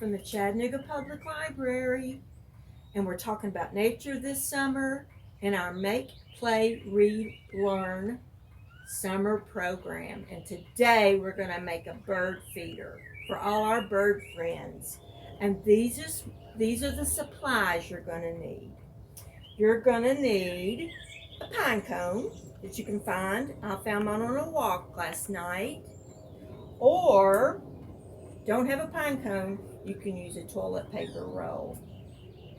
from the Chattanooga Public Library, and we're talking about nature this summer in our Make, Play, Read, Learn summer program. And today we're going to make a bird feeder for all our bird friends. And these are the supplies you're going to need. You're going to need a pine cone that you can find. I found mine on a walk last night. Or don't have a pine cone, you can use a toilet paper roll.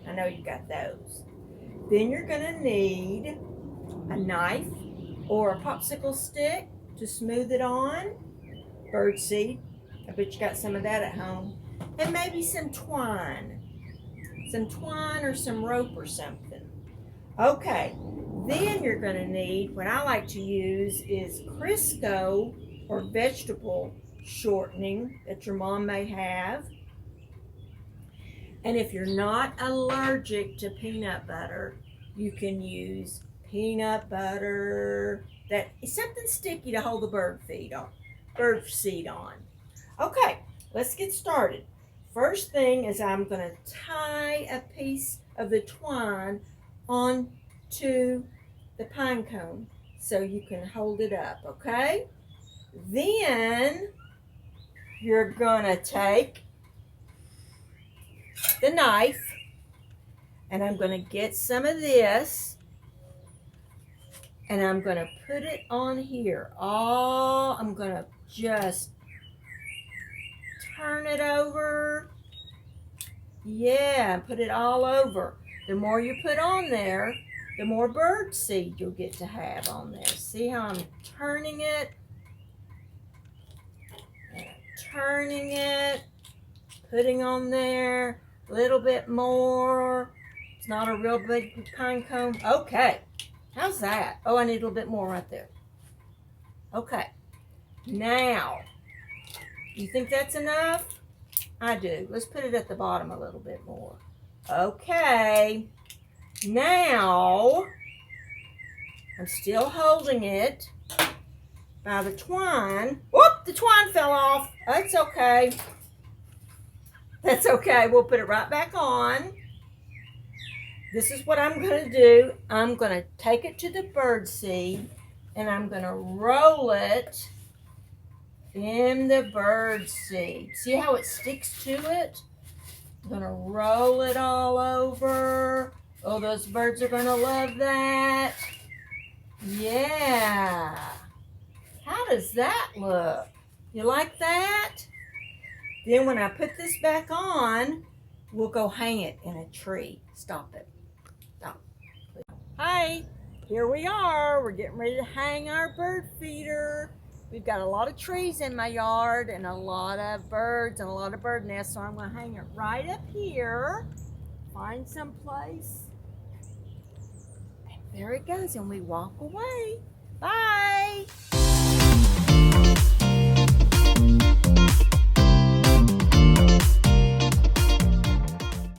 I know you got those. Then you're going to need a knife or a popsicle stick to smooth it on. Bird seed. I bet you got some of that at home. And maybe some twine. Some twine or some rope or something. Okay, then you're going to need, what I like to use is Crisco or vegetable shortening that your mom may have. And if you're not allergic to peanut butter, you can use peanut butter. That is something sticky to hold the bird seed on. Okay, let's get started. First thing is I'm going to tie a piece of the twine onto the pine cone so you can hold it up, okay? Then you're going to take the knife, and I'm going to get some of this, and I'm going to put it on here. I'm going to just turn it over. Yeah, put it all over. The more you put on there, the more bird seed you'll get to have on there. See how I'm turning it? And turning it, putting on there a little bit more. It's not a real big pine cone. Okay, how's that? Oh, I need a little bit more right there. Okay, now, you think that's enough? I do. Let's put it at the bottom a little bit more. Okay, now, I'm still holding it by the twine. Whoop, the twine fell off. That's okay. That's okay. We'll put it right back on. This is what I'm going to do. I'm going to take it to the bird seed, and I'm going to roll it in the bird seed. See how it sticks to it? I'm going to roll it all over. Oh, those birds are going to love that. Yeah. How does that look? You like that? Then when I put this back on, we'll go hang it in a tree. Stop it. Stop. Hi, here we are. We're getting ready to hang our bird feeder. We've got a lot of trees in my yard and a lot of birds and a lot of bird nests, so I'm going to hang it right up here. Find some place. And there it goes, and we walk away. Bye.